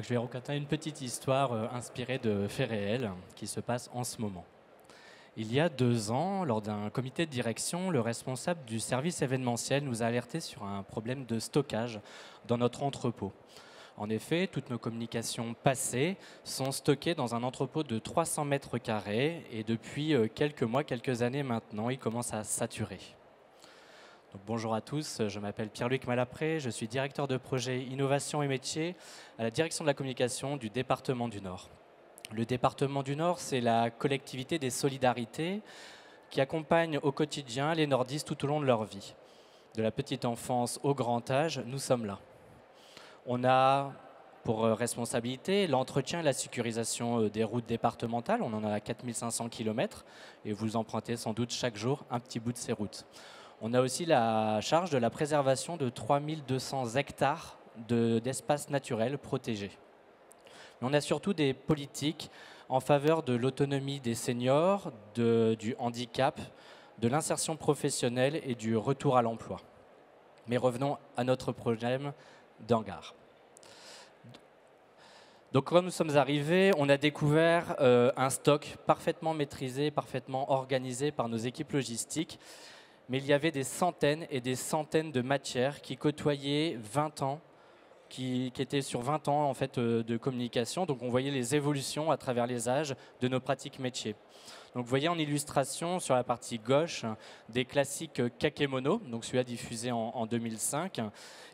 Donc, je vais raconter une petite histoire inspirée de faits réels qui se passe en ce moment. Il y a 2 ans, lors d'un comité de direction, le responsable du service événementiel nous a alerté sur un problème de stockage dans notre entrepôt. En effet, toutes nos communications passées sont stockées dans un entrepôt de 300 mètres carrés et depuis quelques mois, quelques années maintenant, il commence à saturer. Donc, bonjour à tous, je m'appelle Pierre-Luc Malapré, je suis directeur de projet Innovation et Métiers à la direction de la communication du département du Nord. Le département du Nord, c'est la collectivité des solidarités qui accompagne au quotidien les nordistes tout au long de leur vie. De la petite enfance au grand âge, nous sommes là. On a pour responsabilité l'entretien et la sécurisation des routes départementales. On en a 4500 km et vous empruntez sans doute chaque jour un petit bout de ces routes. On a aussi la charge de la préservation de 3200 hectares d'espaces naturels protégés. Mais on a surtout des politiques en faveur de l'autonomie des seniors, du handicap, de l'insertion professionnelle et du retour à l'emploi. Mais revenons à notre problème d'hangar. Donc quand nous sommes arrivés, on a découvert un stock parfaitement maîtrisé, parfaitement organisé par nos équipes logistiques. Mais il y avait des centaines et des centaines de matières qui côtoyaient 20 ans, qui étaient sur 20 ans en fait, de communication. Donc on voyait les évolutions à travers les âges de nos pratiques métiers. Donc vous voyez en illustration sur la partie gauche des classiques kakémono, donc celui-là diffusé en 2005,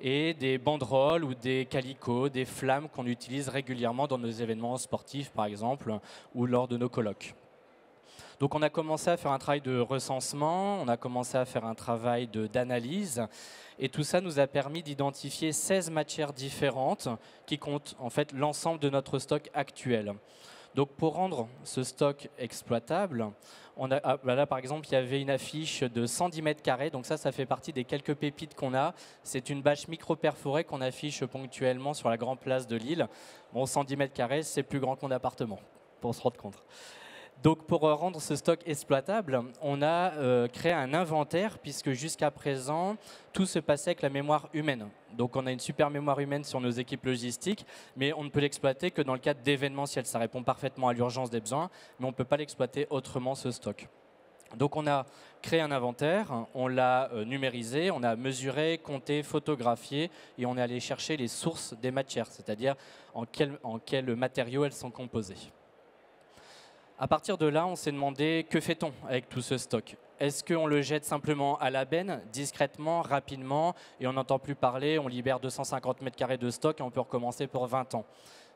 et des banderoles ou des calicots, des flammes qu'on utilise régulièrement dans nos événements sportifs par exemple, ou lors de nos colloques. Donc on a commencé à faire un travail de recensement, on a commencé à faire un travail d'analyse et tout ça nous a permis d'identifier 16 matières différentes qui comptent en fait l'ensemble de notre stock actuel. Donc pour rendre ce stock exploitable, là par exemple il y avait une affiche de 110 mètres carrés, donc ça fait partie des quelques pépites qu'on a. C'est une bâche micro-perforée qu'on affiche ponctuellement sur la grande place de Lille. Bon, 110 mètres carrés, c'est plus grand que mon appartement, pour se rendre compte. Donc pour rendre ce stock exploitable, on a créé un inventaire puisque jusqu'à présent, tout se passait avec la mémoire humaine. Donc on a une super mémoire humaine sur nos équipes logistiques, mais on ne peut l'exploiter que dans le cadre d'événementiel. Ça répond parfaitement à l'urgence des besoins, mais on ne peut pas l'exploiter autrement ce stock. Donc on a créé un inventaire, on l'a numérisé, on a mesuré, compté, photographié et on est allé chercher les sources des matières, c'est-à-dire en quels matériaux elles sont composées. À partir de là, on s'est demandé que fait-on avec tout ce stock? Est-ce qu'on le jette simplement à la benne, discrètement, rapidement, et on n'entend plus parler, on libère 250 mètres carrés de stock et on peut recommencer pour 20 ans?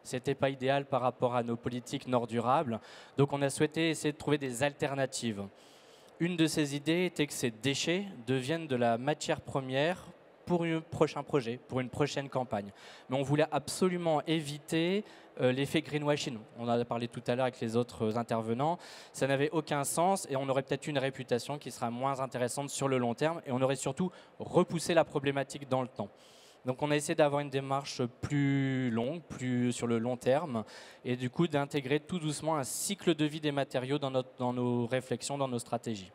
Ce n'était pas idéal par rapport à nos politiques nord durables, donc on a souhaité essayer de trouver des alternatives. Une de ces idées était que ces déchets deviennent de la matière première pour un prochain projet, pour une prochaine campagne. Mais on voulait absolument éviter l'effet greenwashing. On en a parlé tout à l'heure avec les autres intervenants. Ça n'avait aucun sens et on aurait peut-être une réputation qui sera moins intéressante sur le long terme et on aurait surtout repoussé la problématique dans le temps. Donc on a essayé d'avoir une démarche plus longue, plus sur le long terme et du coup d'intégrer tout doucement un cycle de vie des matériaux dans nos réflexions, dans nos stratégies.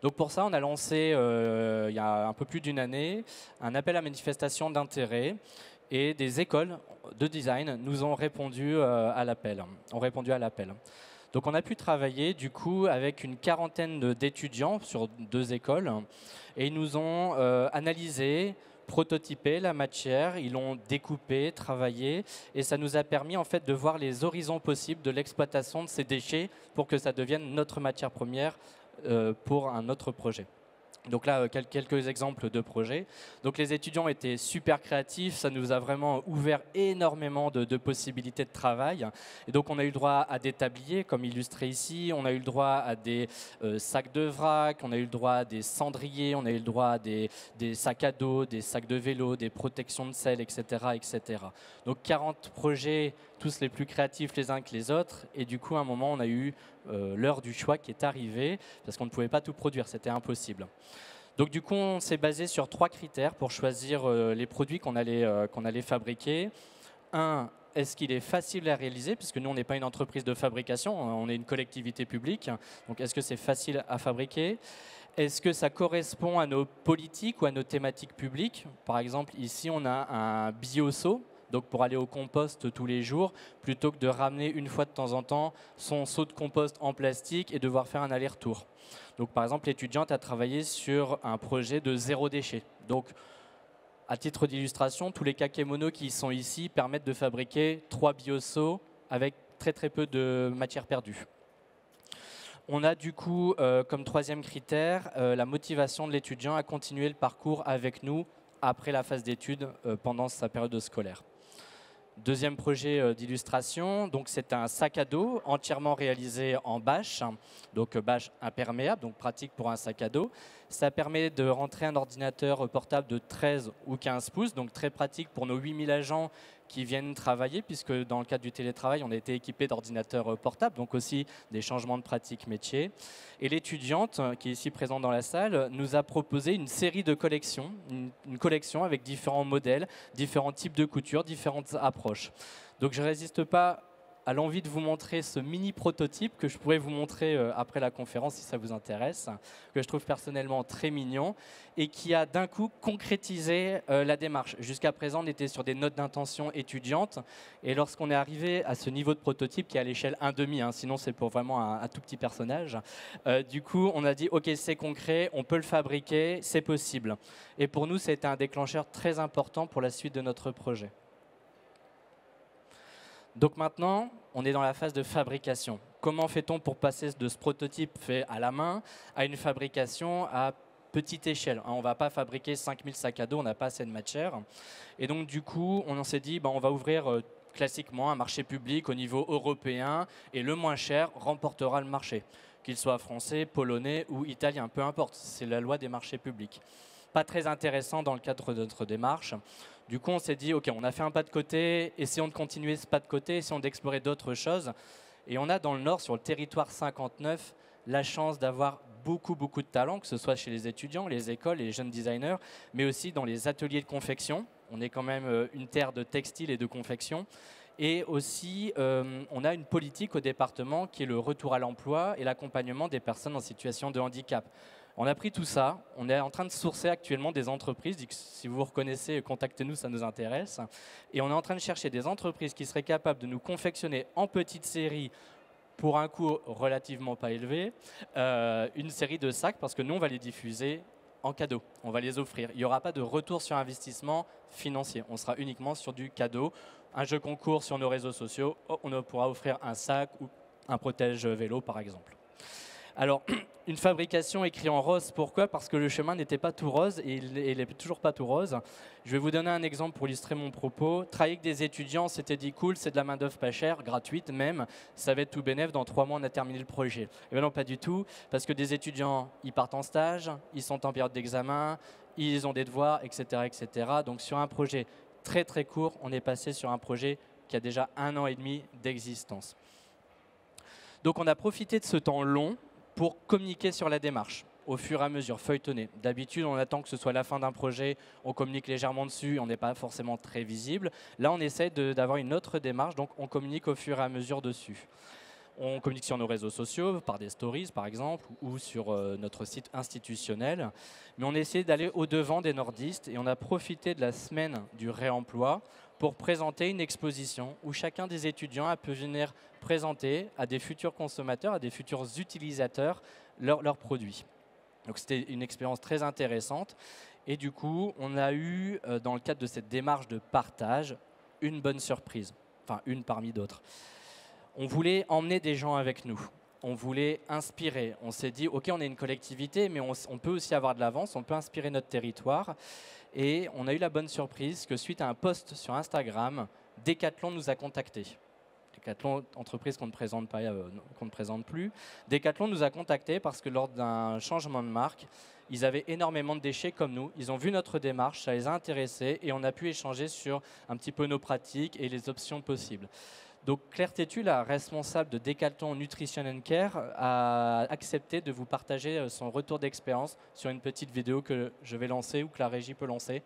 Donc pour ça, on a lancé, il y a un peu plus d'une année, un appel à manifestation d'intérêt et des écoles de design nous ont répondu à l'appel. Donc on a pu travailler du coup avec une quarantaine d'étudiants sur 2 écoles et ils nous ont analysé, prototypé la matière, ils l'ont découpé, travaillé et ça nous a permis en fait de voir les horizons possibles de l'exploitation de ces déchets pour que ça devienne notre matière première pour un autre projet. Donc là, quelques exemples de projets. Donc les étudiants étaient super créatifs, ça nous a vraiment ouvert énormément de possibilités de travail. Et donc on a eu le droit à des tabliers, comme illustré ici, on a eu le droit à des sacs de vrac, on a eu le droit à des cendriers, on a eu le droit à des sacs à dos, des sacs de vélo, des protections de selle, etc., etc. Donc 40 projets, tous les plus créatifs les uns que les autres. Et du coup, à un moment, on a eu l'heure du choix qui est arrivée, parce qu'on ne pouvait pas tout produire, c'était impossible. Donc du coup, on s'est basé sur 3 critères pour choisir les produits qu'on allait fabriquer. Un, est-ce qu'il est facile à réaliser? Puisque nous, on n'est pas une entreprise de fabrication, on est une collectivité publique. Donc est-ce que c'est facile à fabriquer? Est-ce que ça correspond à nos politiques ou à nos thématiques publiques? Par exemple, ici, on a un bioseau. donc pour aller au compost tous les jours, plutôt que de ramener une fois de temps en temps son seau de compost en plastique et devoir faire un aller-retour. Donc par exemple, l'étudiante a travaillé sur un projet de zéro déchet. Donc à titre d'illustration, tous les kakémonos qui sont ici permettent de fabriquer 3 bioseaux avec très peu de matière perdue. On a du coup comme troisième critère la motivation de l'étudiant à continuer le parcours avec nous après la phase d'études pendant sa période scolaire. Deuxième projet d'illustration, donc c'est un sac à dos entièrement réalisé en bâche, donc bâche imperméable, donc pratique pour un sac à dos. Ça permet de rentrer un ordinateur portable de 13 ou 15 pouces, donc très pratique pour nos 8000 agents qui viennent travailler, puisque dans le cadre du télétravail, on a été équipé d'ordinateurs portables, donc aussi des changements de pratique métier. Et l'étudiante, qui est ici présente dans la salle, nous a proposé une série de collections, une collection avec différents modèles, différents types de couture, différentes approches. Donc je ne résiste pas à l'envie de vous montrer ce mini prototype que je pourrais vous montrer après la conférence si ça vous intéresse, que je trouve personnellement très mignon et qui a d'un coup concrétisé la démarche. Jusqu'à présent, on était sur des notes d'intention étudiantes et lorsqu'on est arrivé à ce niveau de prototype qui est à l'échelle 1,5, sinon c'est pour vraiment un tout petit personnage, du coup on a dit ok, c'est concret, on peut le fabriquer, c'est possible. Et pour nous, c'était un déclencheur très important pour la suite de notre projet. Donc maintenant, on est dans la phase de fabrication. Comment fait-on pour passer de ce prototype fait à la main à une fabrication à petite échelle? On ne va pas fabriquer 5000 sacs à dos, on n'a pas assez de matière. Et donc du coup, on s'est dit, on va ouvrir classiquement un marché public au niveau européen et le moins cher remportera le marché, qu'il soit français, polonais ou italien, peu importe, c'est la loi des marchés publics. Pas très intéressant dans le cadre de notre démarche. Du coup, on s'est dit, OK, on a fait un pas de côté, essayons de continuer ce pas de côté, essayons d'explorer d'autres choses. Et on a dans le Nord, sur le territoire 59, la chance d'avoir beaucoup de talents, que ce soit chez les étudiants, les écoles et les jeunes designers, mais aussi dans les ateliers de confection. On est quand même une terre de textile et de confection. Et aussi, on a une politique au département qui est le retour à l'emploi et l'accompagnement des personnes en situation de handicap. On a pris tout ça, on est en train de sourcer actuellement des entreprises, si vous vous reconnaissez, contactez-nous, ça nous intéresse. Et on est en train de chercher des entreprises qui seraient capables de nous confectionner en petite série, pour un coût relativement pas élevé, une série de sacs, parce que nous, on va les diffuser en cadeau, on va les offrir. Il n'y aura pas de retour sur investissement financier, on sera uniquement sur du cadeau. Un jeu concours sur nos réseaux sociaux, on pourra offrir un sac ou un protège vélo, par exemple. Alors, une fabrication écrite en rose, pourquoi? Parce que le chemin n'était pas tout rose et il n'est toujours pas tout rose. Je vais vous donner un exemple pour illustrer mon propos. Travailler avec des étudiants, c'était dit cool, c'est de la main-d'œuvre pas chère, gratuite même. Ça va être tout bénef, dans 3 mois on a terminé le projet. Et bien non, pas du tout, parce que des étudiants, ils partent en stage, ils sont en période d'examen, ils ont des devoirs, etc., etc. Donc sur un projet très court, on est passé sur un projet qui a déjà 1 an et demi d'existence. Donc on a profité de ce temps long pour communiquer sur la démarche, au fur et à mesure, feuilletonner. D'habitude, on attend que ce soit la fin d'un projet, on communique légèrement dessus, on n'est pas forcément très visible. Là, on essaie d'avoir une autre démarche, donc on communique au fur et à mesure dessus. On communique sur nos réseaux sociaux, par des stories par exemple, ou sur notre site institutionnel. Mais on essaie d'aller au-devant des nordistes et on a profité de la semaine du réemploi pour présenter une exposition où chacun des étudiants a pu venir présenter à des futurs consommateurs, à des futurs utilisateurs leurs produits. Donc c'était une expérience très intéressante. Et du coup, on a eu, dans le cadre de cette démarche de partage, une bonne surprise. Enfin, une parmi d'autres. On voulait emmener des gens avec nous. On voulait inspirer. On s'est dit, OK, on est une collectivité, mais on peut aussi avoir de l'avance, on peut inspirer notre territoire. Et on a eu la bonne surprise que suite à un post sur Instagram, Decathlon nous a contactés. Decathlon, entreprise qu'on ne présente pas, qu'on ne présente plus. Decathlon nous a contactés parce que lors d'un changement de marque, ils avaient énormément de déchets comme nous. Ils ont vu notre démarche, ça les a intéressés et on a pu échanger sur un petit peu nos pratiques et les options possibles. Donc Claire Tétu, la responsable de Decathlon Nutrition and Care, a accepté de vous partager son retour d'expérience sur une petite vidéo que je vais lancer ou que la régie peut lancer.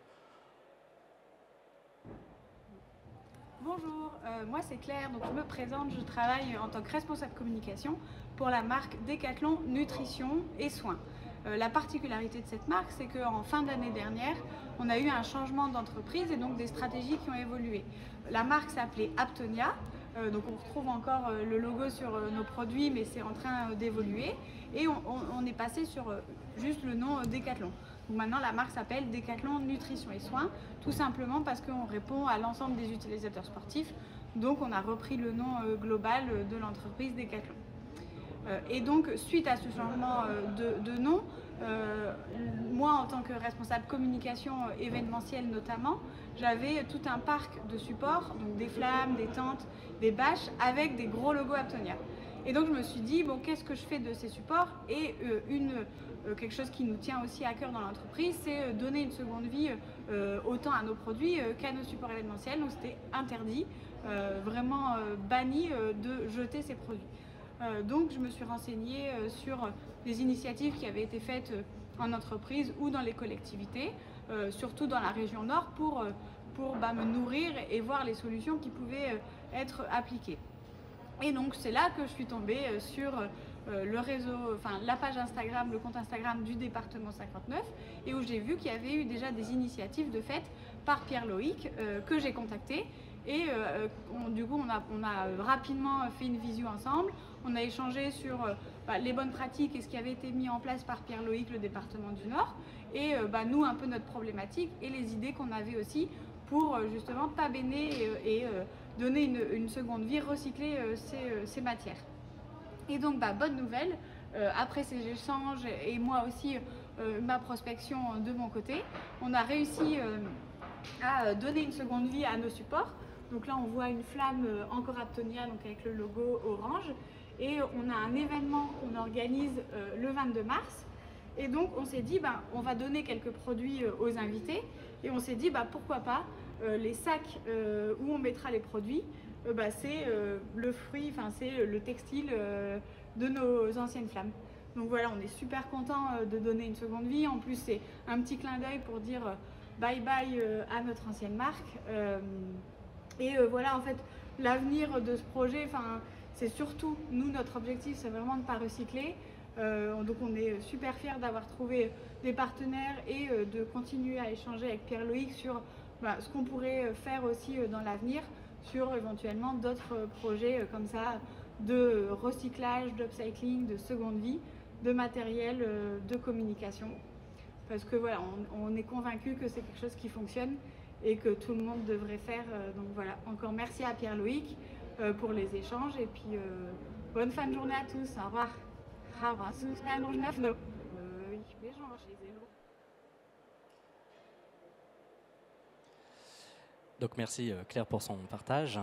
Bonjour, moi c'est Claire, donc je me présente, je travaille en tant que responsable communication pour la marque Decathlon Nutrition et Soins. La particularité de cette marque, c'est qu'en fin d'année dernière, on a eu un changement d'entreprise et donc des stratégies qui ont évolué. La marque s'appelait Aptonia, donc on retrouve encore le logo sur nos produits, mais c'est en train d'évoluer. Et on est passé sur juste le nom Decathlon. Donc maintenant, la marque s'appelle Decathlon Nutrition et Soins, tout simplement parce qu'on répond à l'ensemble des utilisateurs sportifs. Donc on a repris le nom global de l'entreprise Decathlon. Et donc, suite à ce changement de nom, moi, en tant que responsable communication événementielle notamment, j'avais tout un parc de supports, donc des flammes, des tentes, des bâches, avec des gros logos Aptonia. Et donc, je me suis dit, bon, qu'est-ce que je fais de ces supports? Et quelque chose qui nous tient aussi à cœur dans l'entreprise, c'est donner une seconde vie autant à nos produits qu'à nos supports événementiels. Donc, c'était interdit, vraiment banni de jeter ces produits. Donc je me suis renseignée sur des initiatives qui avaient été faites en entreprise ou dans les collectivités, surtout dans la région Nord, pour me nourrir et voir les solutions qui pouvaient être appliquées. Et donc c'est là que je suis tombée sur le réseau, enfin la page Instagram, le compte Instagram du département 59, et où j'ai vu qu'il y avait eu déjà des initiatives de fait par Pierre Loïc que j'ai contacté. Et du coup, on a rapidement fait une visio ensemble. On a échangé sur les bonnes pratiques et ce qui avait été mis en place par Pierre Loïc, le département du Nord. Et nous, un peu notre problématique et les idées qu'on avait aussi pour justement pas béner et donner une seconde vie, recycler ces matières. Et donc, bonne nouvelle, après ces échanges et moi aussi, ma prospection de mon côté, on a réussi à donner une seconde vie à nos supports. Donc là, on voit une flamme encore Aptonia, donc avec le logo orange. Et on a un événement qu'on organise le 22 mars. Et donc, on s'est dit, on va donner quelques produits aux invités. Et on s'est dit, pourquoi pas, les sacs où on mettra les produits, c'est le fruit, c'est le textile de nos anciennes flammes. Donc voilà, on est super content de donner une seconde vie. En plus, c'est un petit clin d'œil pour dire bye bye à notre ancienne marque. Et voilà, en fait, l'avenir de ce projet, c'est surtout, nous, notre objectif, c'est vraiment de ne pas recycler. Donc on est super fiers d'avoir trouvé des partenaires et de continuer à échanger avec Pierre Loïc sur ce qu'on pourrait faire aussi dans l'avenir, sur éventuellement d'autres projets comme ça, de recyclage, d'upcycling, de seconde vie, de matériel, de communication. Parce que voilà, on est convaincus que c'est quelque chose qui fonctionne et que tout le monde devrait faire. Donc voilà, encore merci à Pierre Loïc pour les échanges et puis bonne fin de journée à tous. Au revoir. Donc merci Claire pour son partage.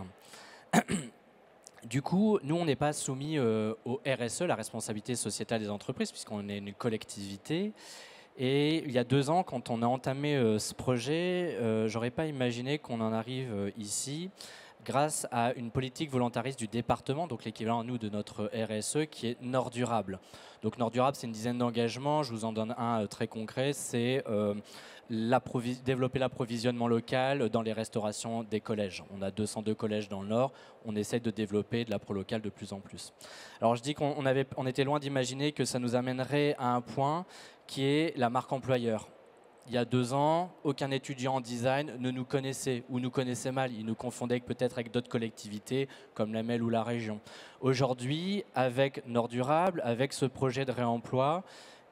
Du coup, nous, on n'est pas soumis au RSE, la responsabilité sociétale des entreprises, puisqu'on est une collectivité. Et il y a 2 ans, quand on a entamé ce projet, j'aurais pas imaginé qu'on en arrive ici grâce à une politique volontariste du département, donc l'équivalent à nous de notre RSE, qui est Nord Durable. Donc Nord Durable, c'est une dizaine d'engagements. Je vous en donne un très concret, c'est développer l'approvisionnement local dans les restaurations des collèges. On a 202 collèges dans le Nord. On essaie de développer de l'appro local de plus en plus. Alors je dis qu'on était loin d'imaginer que ça nous amènerait à un point qui est la marque employeur. Il y a 2 ans, aucun étudiant en design ne nous connaissait ou nous connaissait mal. Il nous confondait peut-être avec d'autres collectivités comme la MEL ou la région. Aujourd'hui, avec Nord Durable, avec ce projet de réemploi,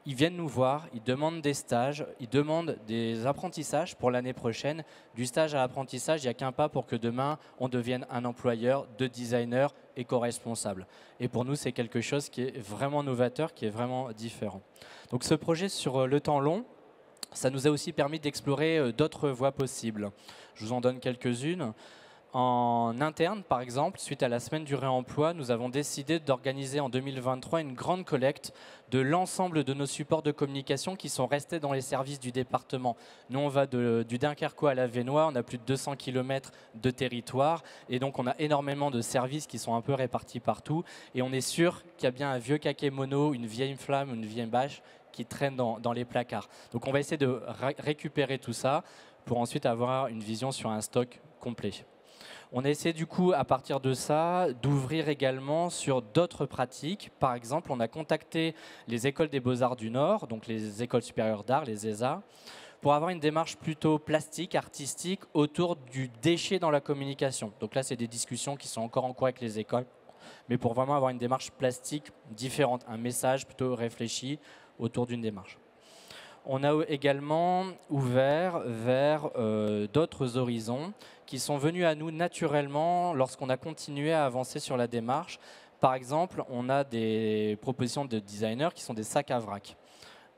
ils viennent nous voir, ils demandent des stages, ils demandent des apprentissages pour l'année prochaine. Du stage à l'apprentissage, il n'y a qu'un pas pour que demain, on devienne un employeur de designers éco-responsables. Et pour nous, c'est quelque chose qui est vraiment novateur, qui est vraiment différent. Donc ce projet sur le temps long, ça nous a aussi permis d'explorer d'autres voies possibles. Je vous en donne quelques-unes. En interne, par exemple, suite à la semaine du réemploi, nous avons décidé d'organiser en 2023 une grande collecte de l'ensemble de nos supports de communication qui sont restés dans les services du département. Nous, on va du Dunkerquois à la Vénois, on a plus de 200 km de territoire et donc on a énormément de services qui sont un peu répartis partout et on est sûr qu'il y a bien un vieux kakémono, une vieille flamme, une vieille bâche qui traînent dans les placards. Donc on va essayer de récupérer tout ça pour ensuite avoir une vision sur un stock complet. On a essayé du coup, à partir de ça, d'ouvrir également sur d'autres pratiques. Par exemple, on a contacté les écoles des beaux-arts du Nord, donc les écoles supérieures d'art, les ESA, pour avoir une démarche plutôt plastique, artistique, autour du déchet dans la communication. Donc là, c'est des discussions qui sont encore en cours avec les écoles, mais pour vraiment avoir une démarche plastique différente, un message plutôt réfléchi autour d'une démarche. On a également ouvert vers d'autres horizons qui sont venus à nous naturellement lorsqu'on a continué à avancer sur la démarche. Par exemple, on a des propositions de designers qui sont des sacs à vrac.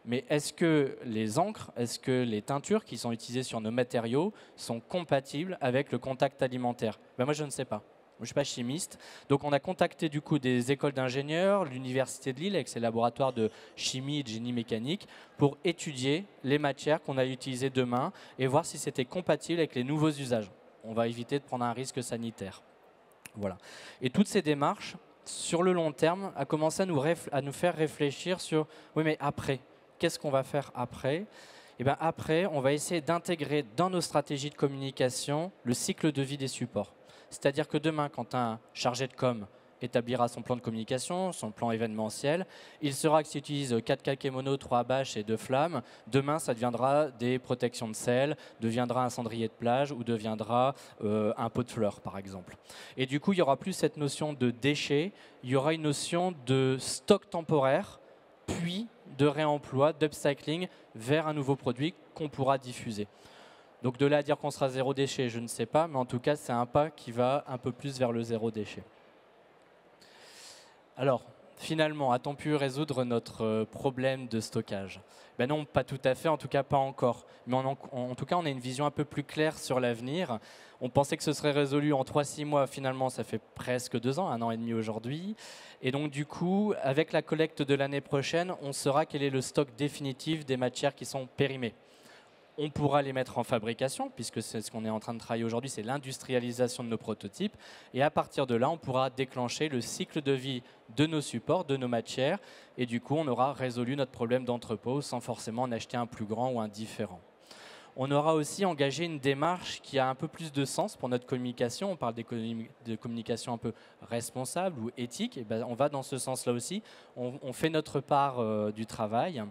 Mais est-ce que les encres, est-ce que les teintures qui sont utilisées sur nos matériaux sont compatibles avec le contact alimentaire? Moi, je ne sais pas. Je ne suis pas chimiste. Donc, on a contacté du coup des écoles d'ingénieurs, l'Université de Lille avec ses laboratoires de chimie et de génie mécanique pour étudier les matières qu'on allait utiliser demain et voir si c'était compatible avec les nouveaux usages. On va éviter de prendre un risque sanitaire. Voilà. Et toutes ces démarches, sur le long terme, a commencé à nous faire réfléchir sur oui, mais après, qu'est-ce qu'on va faire après? Et bien après, on va essayer d'intégrer dans nos stratégies de communication le cycle de vie des supports. C'est-à-dire que demain, quand un chargé de com établira son plan de communication, son plan événementiel, il saura que s'il utilise 4 kakémonos, 3 bâches et 2 flammes, demain, ça deviendra des protections de sel, deviendra un cendrier de plage ou deviendra un pot de fleurs, par exemple. Et du coup, il n'y aura plus cette notion de déchet, il y aura une notion de stock temporaire, puis de réemploi, d'upcycling vers un nouveau produit qu'on pourra diffuser. Donc de là à dire qu'on sera zéro déchet, je ne sais pas, mais en tout cas, c'est un pas qui va un peu plus vers le zéro déchet. Alors, finalement, a-t-on pu résoudre notre problème de stockage? Ben non, pas tout à fait, en tout cas pas encore. Mais en tout cas, on a une vision un peu plus claire sur l'avenir. On pensait que ce serait résolu en 3-6 mois, finalement ça fait presque 2 ans, 1 an et demi aujourd'hui. Et donc du coup, avec la collecte de l'année prochaine, on saura quel est le stock définitif des matières qui sont périmées. On pourra les mettre en fabrication, puisque c'est ce qu'on est en train de travailler aujourd'hui, c'est l'industrialisation de nos prototypes. Et à partir de là, on pourra déclencher le cycle de vie de nos supports, de nos matières. Et du coup, on aura résolu notre problème d'entrepôt sans forcément en acheter un plus grand ou un différent. On aura aussi engagé une démarche qui a un peu plus de sens pour notre communication. On parle de communication un peu responsable ou éthique. Et ben, on va dans ce sens-là aussi. On fait notre part du travail.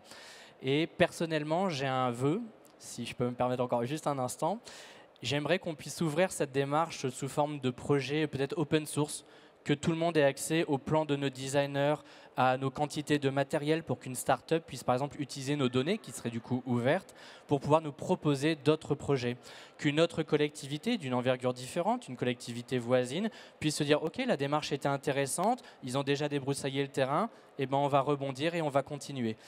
Et personnellement, j'ai un vœu. Si je peux me permettre encore juste un instant, j'aimerais qu'on puisse ouvrir cette démarche sous forme de projet peut-être open source, que tout le monde ait accès au plan de nos designers, à nos quantités de matériel pour qu'une start-up puisse par exemple utiliser nos données, qui seraient du coup ouvertes, pour pouvoir nous proposer d'autres projets. Qu'une autre collectivité d'une envergure différente, une collectivité voisine, puisse se dire « Ok, la démarche était intéressante, ils ont déjà débroussaillé le terrain, et ben on va rebondir et on va continuer ».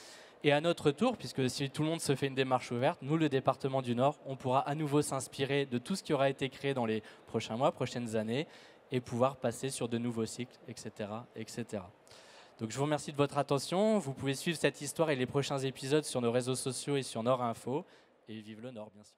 Et à notre tour, puisque si tout le monde se fait une démarche ouverte, nous, le département du Nord, on pourra à nouveau s'inspirer de tout ce qui aura été créé dans les prochains mois, prochaines années, et pouvoir passer sur de nouveaux cycles, etc., etc. Donc je vous remercie de votre attention. Vous pouvez suivre cette histoire et les prochains épisodes sur nos réseaux sociaux et sur Nord Info. Et vive le Nord, bien sûr.